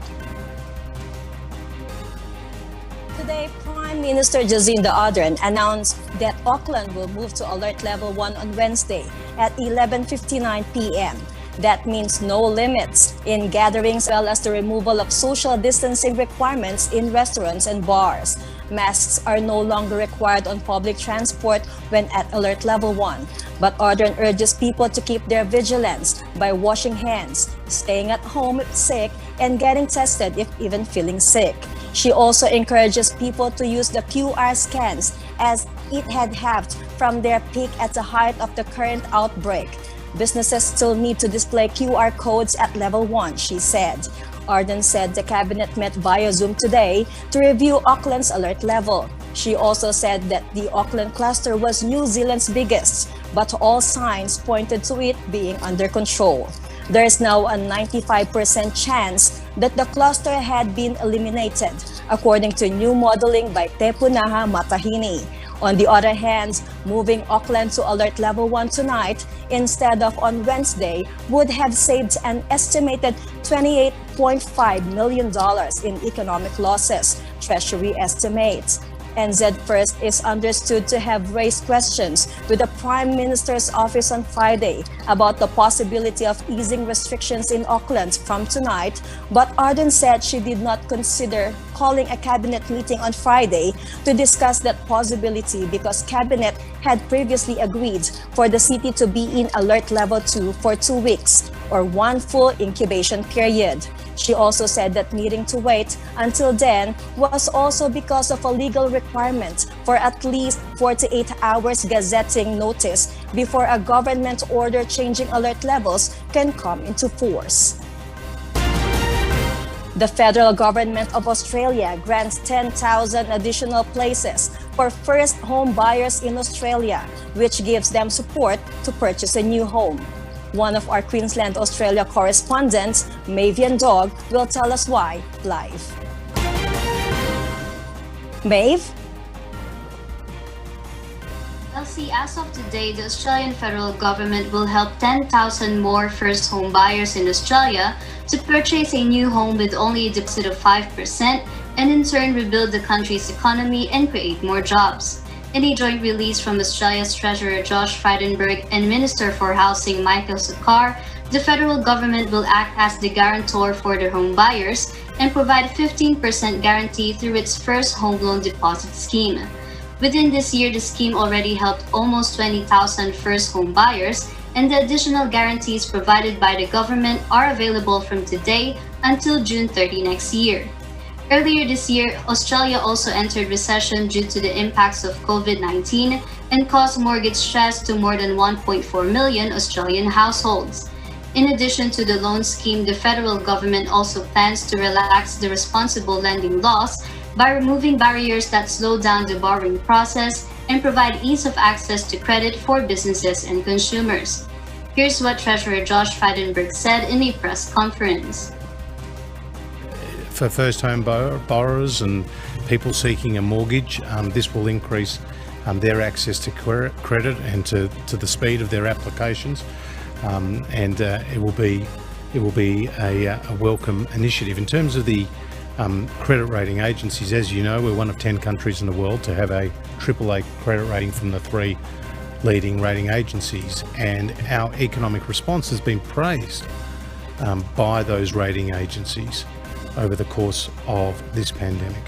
S7: Today, Prime Minister Jacinda Ardern announced that Auckland will move to Alert Level 1 on Wednesday at 11:59 p.m. That means no limits in gatherings, as well as the removal of social distancing requirements in restaurants and bars. Masks are no longer required on public transport when at Alert Level 1, but Ardern urges people to keep their vigilance by washing hands, staying at home if sick, and getting tested if even feeling sick. She also encourages people to use the QR scans as it had halved from their peak at the height of the current outbreak. Businesses still need to display QR codes at Level 1, she said. Ardern said the cabinet met via Zoom today to review Auckland's alert level. She also said that the Auckland cluster was New Zealand's biggest, but all signs pointed to it being under control. There is now a 95% chance that the cluster had been eliminated, according to new modeling by Tepunaha Matahini. On the other hand, moving Auckland to Alert Level 1 tonight instead of on Wednesday would have saved an estimated $28.5 million in economic losses, Treasury estimates. NZ First is understood to have raised questions with the Prime Minister's office on Friday about the possibility of easing restrictions in Auckland from tonight, but Ardern said she did not consider calling a cabinet meeting on Friday to discuss that possibility because cabinet had previously agreed for the city to be in Alert Level 2 for 2 weeks, or one full incubation period. She also said that needing to wait until then was also because of a legal requirement for at least 48 hours gazetting notice before a government order changing alert levels can come into force. The federal government of Australia grants 10,000 additional places for first home buyers in Australia, which gives them support to purchase a new home. One of our Queensland, Australia correspondents, Mavian Dog, will tell us why live. Maeve?
S8: Elsie, as of today, the Australian federal government will help 10,000 more first home buyers in Australia to purchase a new home with only a deposit of 5% and in turn rebuild the country's economy and create more jobs. In a joint release from Australia's Treasurer Josh Frydenberg and Minister for Housing Michael Sukkar, the federal government will act as the guarantor for the home buyers and provide 15% guarantee through its first home loan deposit scheme. Within this year, the scheme already helped almost 20,000 first home buyers, and the additional guarantees provided by the government are available from today until June 30 next year. Earlier this year, Australia also entered recession due to the impacts of COVID-19 and caused mortgage stress to more than 1.4 million Australian households. In addition to the loan scheme, the federal government also plans to relax the responsible lending laws by removing barriers that slow down the borrowing process and provide ease of access to credit for businesses and consumers. Here's what Treasurer Josh Frydenberg said in a press conference.
S9: For first-home borrowers and people seeking a mortgage, this will increase their access to credit and to the speed of their applications, and it will be a welcome initiative. In terms of the credit rating agencies, as you know, we're one of 10 countries in the world to have a AAA credit rating from the 3 leading rating agencies, and our economic response has been praised by those rating agencies over the course of this pandemic.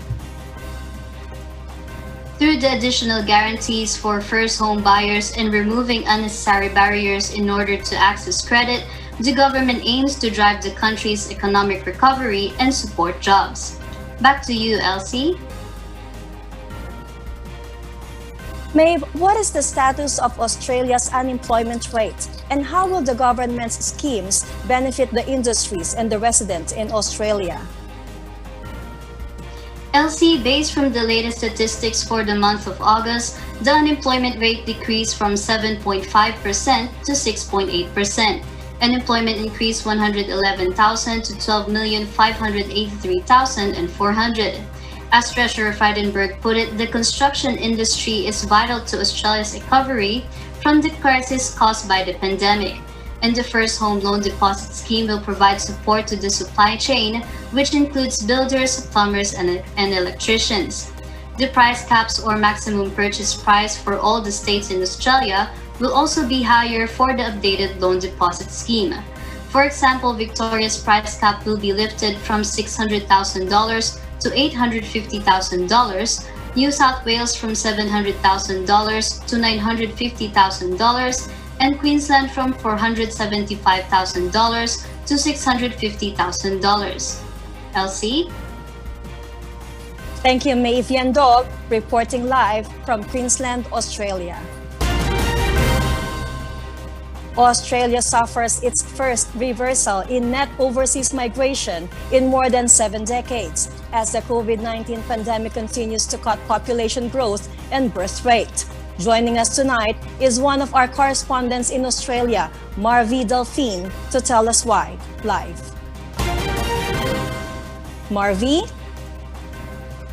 S8: Through the additional guarantees for first home buyers and removing unnecessary barriers in order to access credit, the government aims to drive the country's economic recovery and support jobs. Back to you, Elsie.
S7: Maeve, what is the status of Australia's unemployment rate, and how will the government's schemes benefit the industries and the residents in Australia?
S8: Elsie, based from the latest statistics for the month of August, the unemployment rate decreased from 7.5% to 6.8%. Unemployment increased 111,000 to 12,583,400. As Treasurer Frydenberg put it, the construction industry is vital to Australia's recovery from the crisis caused by the pandemic, and the First Home Loan Deposit Scheme will provide support to the supply chain, which includes builders, plumbers, and electricians. The price caps or maximum purchase price for all the states in Australia will also be higher for the updated loan deposit scheme. For example, Victoria's price cap will be lifted from $600,000 to $850,000, New South Wales from $700,000 to $950,000, and Queensland from $475,000 to $650,000. Elsie?
S7: Thank you, Maeve Yandog, reporting live from Queensland, Australia. Australia suffers its first reversal in net overseas migration in more than 7 decades as the COVID-19 pandemic continues to cut population growth and birth rate. Joining us tonight is one of our correspondents in Australia, Marvi Delphine, to tell us why, live. Marvi?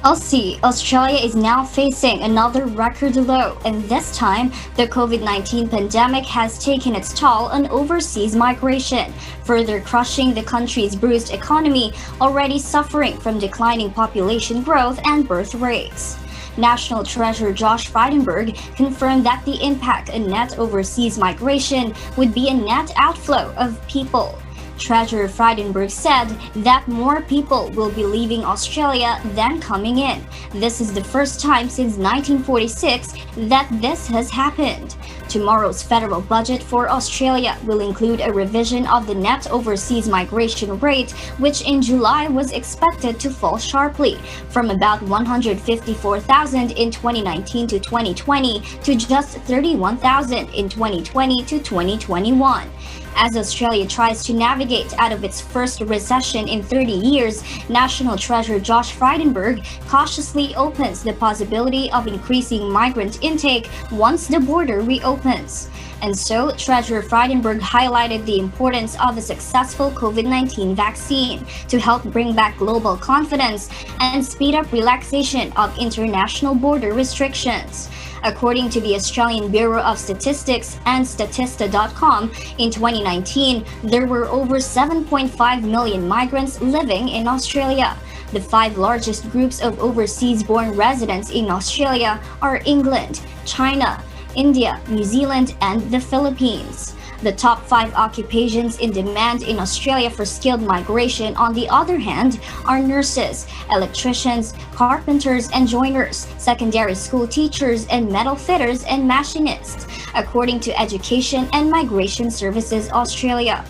S10: Elsie, Australia is now facing another record low, and this time, the COVID-19 pandemic has taken its toll on overseas migration, further crushing the country's bruised economy, already suffering from declining population growth and birth rates. National Treasurer Josh Frydenberg confirmed that the impact on net overseas migration would be a net outflow of people. Treasurer Frydenberg said that more people will be leaving Australia than coming in. This is the first time since 1946 that this has happened. Tomorrow's federal budget for Australia will include a revision of the net overseas migration rate, which in July was expected to fall sharply from about 154,000 in 2019 to 2020 to just 31,000 in 2020 to 2021. As Australia tries to navigate out of its first recession in 30 years, National Treasurer Josh Frydenberg cautiously opens the possibility of increasing migrant intake once the border reopens. And so, Treasurer Frydenberg highlighted the importance of a successful COVID-19 vaccine to help bring back global confidence and speed up relaxation of international border restrictions. According to the Australian Bureau of Statistics and Statista.com, in 2019, there were over 7.5 million migrants living in Australia. The 5 largest groups of overseas-born residents in Australia are England, China, India, New Zealand, and the Philippines. The top 5 occupations in demand in Australia for skilled migration, on the other hand, are nurses, electricians, carpenters and joiners, secondary school teachers, and metal fitters and machinists, according to Education and Migration Services Australia.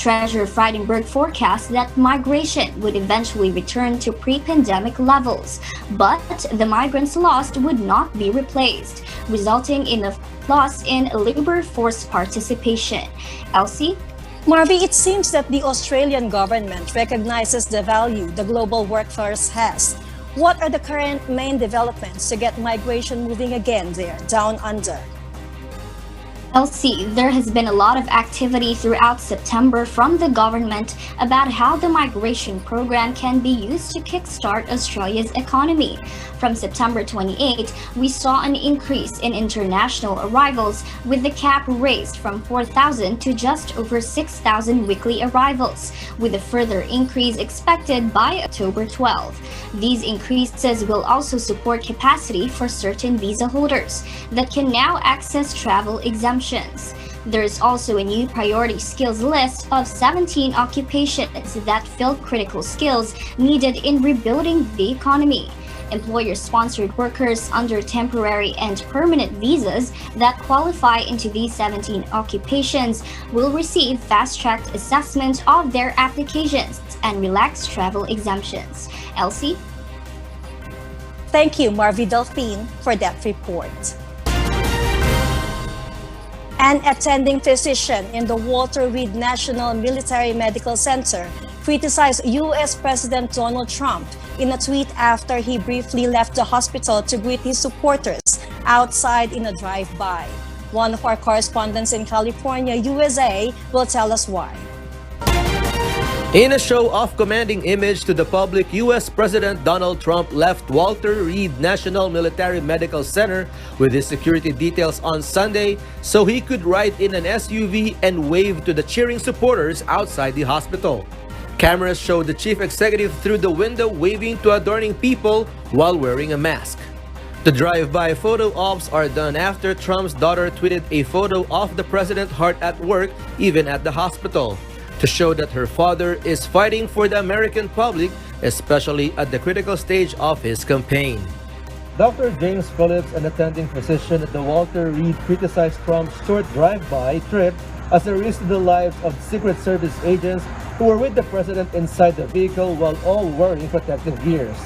S10: Treasurer Frydenberg forecast that migration would eventually return to pre-pandemic levels, but the migrants lost would not be replaced, resulting in a loss in labor force participation. Elsie?
S7: Marvy, it seems that the Australian government recognizes the value the global workforce has. What are the current main developments to get migration moving again there, down under?
S10: Elsie, there has been a lot of activity throughout September from the government about how the migration program can be used to kickstart Australia's economy. From September 28, we saw an increase in international arrivals, with the cap raised from 4,000 to just over 6,000 weekly arrivals, with a further increase expected by October 12. These increases will also support capacity for certain visa holders that can now access travel exemptions. There is also a new priority skills list of 17 occupations that fill critical skills needed in rebuilding the economy. Employer-sponsored workers under temporary and permanent visas that qualify into these 17 occupations will receive fast-tracked assessment of their applications and relaxed travel exemptions. Elsie?
S7: Thank you, Marvy Delphine, for that report. An attending physician in the Walter Reed National Military Medical Center criticized U.S. President Donald Trump in a tweet after he briefly left the hospital to greet his supporters outside in a drive-by. One of our correspondents in California, USA, will tell us why.
S11: In a show of commanding image to the public, U.S. President Donald Trump left Walter Reed National Military Medical Center with his security details on Sunday so he could ride in an SUV and wave to the cheering supporters outside the hospital. Cameras showed the chief executive through the window waving to adorning people while wearing a mask. The drive-by photo ops are done after Trump's daughter tweeted a photo of the president hard at work, even at the hospital, to show that her father is fighting for the American public, especially at the critical stage of his campaign. Dr. James Phillips, an attending physician at the Walter Reed, criticized Trump's short drive-by trip as a risk to the lives of Secret Service agents who were with the president inside the vehicle while all wearing protective gears.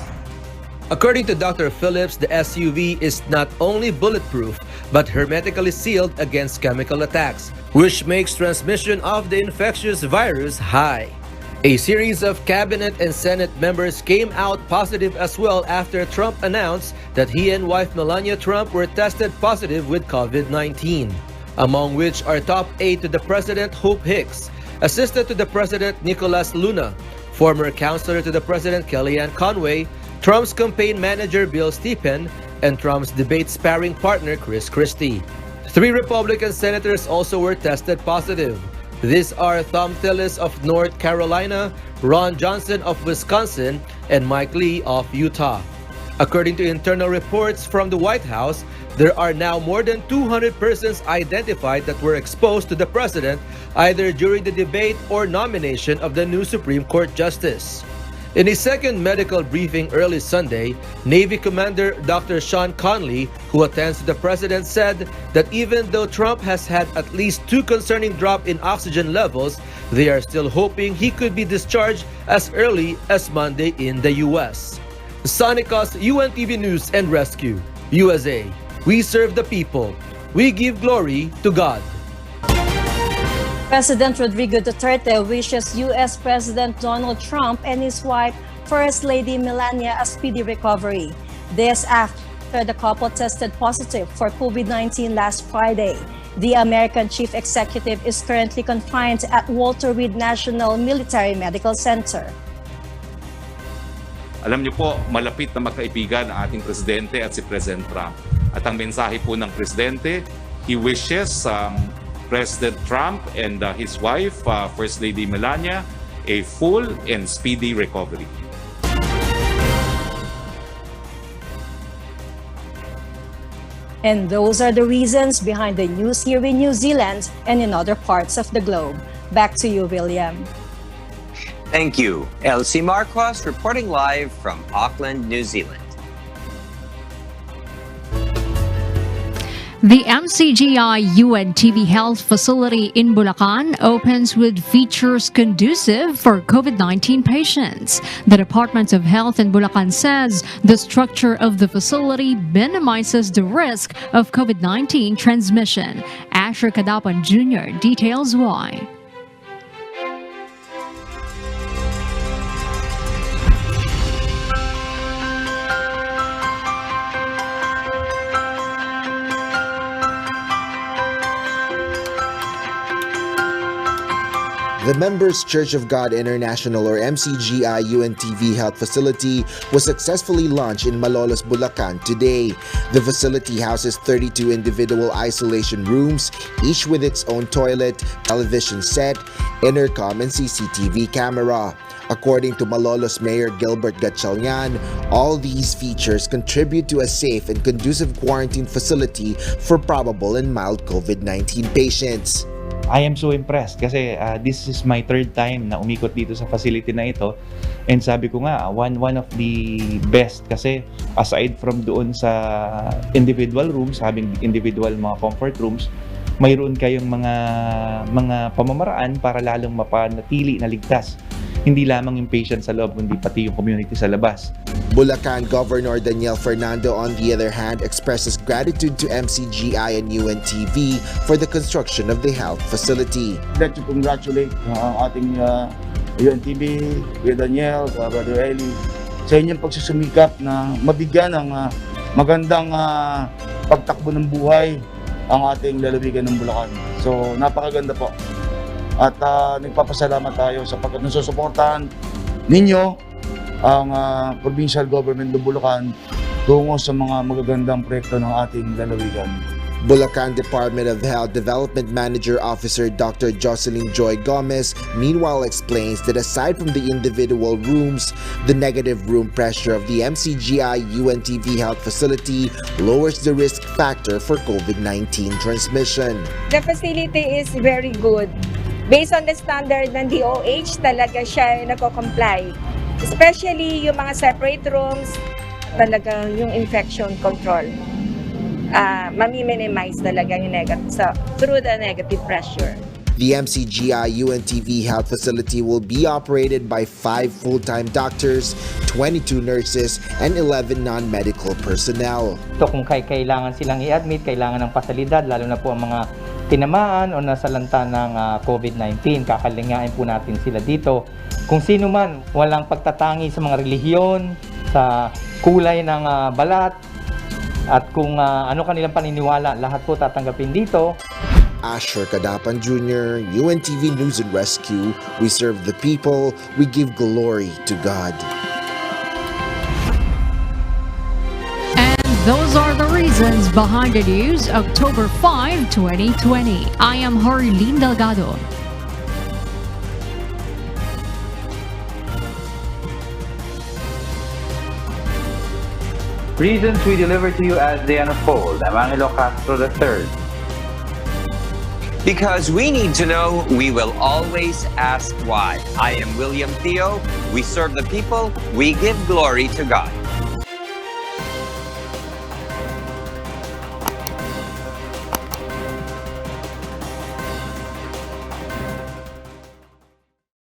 S11: According to Dr. Phillips, the SUV is not only bulletproof, but hermetically sealed against chemical attacks, which makes transmission of the infectious virus high. A series of cabinet and Senate members came out positive as well after Trump announced that he and wife Melania Trump were tested positive with COVID-19, among which are top aide to the president Hope Hicks, assistant to the president Nicholas Luna, former counselor to the president Kellyanne Conway, Trump's campaign manager Bill Stephen, and Trump's debate sparring partner Chris Christie. 3 Republican senators also were tested positive. These are Thom Tillis of North Carolina, Ron Johnson of Wisconsin, and Mike Lee of Utah. According to internal reports from the White House, there are now more than 200 persons identified that were exposed to the president either during the debate or nomination of the new Supreme Court Justice. In a second medical briefing early Sunday, Navy Commander Dr. Sean Conley, who attends to the president, said that even though Trump has had at least 2 concerning drop in oxygen levels, they are still hoping he could be discharged as early as Monday in the U.S. Sonicos, UNTV News and Rescue, USA. We serve the people. We give glory to God.
S7: President Rodrigo Duterte wishes U.S. President Donald Trump and his wife, First Lady Melania, a speedy recovery. This after the couple tested positive for COVID-19 last Friday. The American chief executive is currently confined at Walter Reed National Military Medical Center.
S4: Alam niyo po, malapit na magkaibigan ang ating presidente at si President Trump. At ang mensahe po ng presidente, he wishes President Trump and his wife, First Lady Melania, a full and speedy recovery.
S7: And those are the reasons behind the news here in New Zealand and in other parts of the globe. Back to you, William.
S2: Thank you. Elsie Marcos reporting live from Auckland, New Zealand.
S1: The MCGI UNTV Health Facility in Bulacan opens with features conducive for COVID-19 patients. The Department of Health in Bulacan says the structure of the facility minimizes the risk of COVID-19 transmission. Asher Kadapan Jr. details why.
S12: The Members Church of God International or MCGI UNTV Health Facility was successfully launched in Malolos, Bulacan today. The facility houses 32 individual isolation rooms, each with its own toilet, television set, intercom, and CCTV camera. According to Malolos Mayor Gilbert Gatchalian, all these features contribute to a safe and conducive quarantine facility for probable and mild COVID-19 patients.
S13: I am so impressed kasi this is my third time na umikot dito sa facility na ito, and sabi ko nga one of the best kasi aside from doon sa individual rooms, having individual mga comfort rooms, mayroon kayong mga pamamaraan para lalong mapanatili na ligtas hindi lamang yung patient sa loob kundi pati yung community sa labas.
S12: Bulacan Governor Daniel Fernando, on the other hand, expresses gratitude to MCGI and UNTV for the construction of the health facility.
S14: I'd like to congratulate ang ating UNTV, Kuya Daniel, Brother Eli, sa inyong pagsusumikap na mabigyan ng magandang pagtakbo ng buhay ang ating lalawigan ng Bulacan. So, napakaganda po. At nagpapasalamat tayo sapagkat nasusuportahan ninyo ang provincial government ng Bulacan tungo sa mga magagandang proyekto ng ating lalawigan.
S12: Bulacan Department of Health Development Manager Officer Dr. Jocelyn Joy Gomez meanwhile explains that aside from the individual rooms, the negative room pressure of the MCGI UNTV Health Facility lowers the risk factor for COVID-19 transmission.
S15: The facility is very good. Based on the standard ng DOH, talaga siya nako-comply. Especially yung mga separate rooms, talaga yung infection control. Mami-minimize talaga yung through the negative pressure.
S12: The MCGI UNTV Health Facility will be operated by 5 full-time doctors, 22 nurses, and 11 non-medical personnel.
S16: Ito kung kailangan silang i-admit, kailangan ng pasalidad, lalo na po ang mga tinamaan o nasalanta ng COVID-19. Kakalingain po natin sila dito. Kung sino man, walang pagtatangi sa mga relihiyon, sa kulay ng balat, at kung ano kanilang paniniwala, lahat po tatanggapin dito.
S12: Asher Kadapan Jr., UNTV News and Rescue. We serve the people, we give glory to God.
S1: Those are the reasons behind the news, October 5, 2020. I am Harleen Delgado.
S3: Reasons we deliver to you as they unfold. I'm Angelo Castro III.
S2: Because we need to know, we will always ask why. I am William Theo. We serve the people. We give glory to God.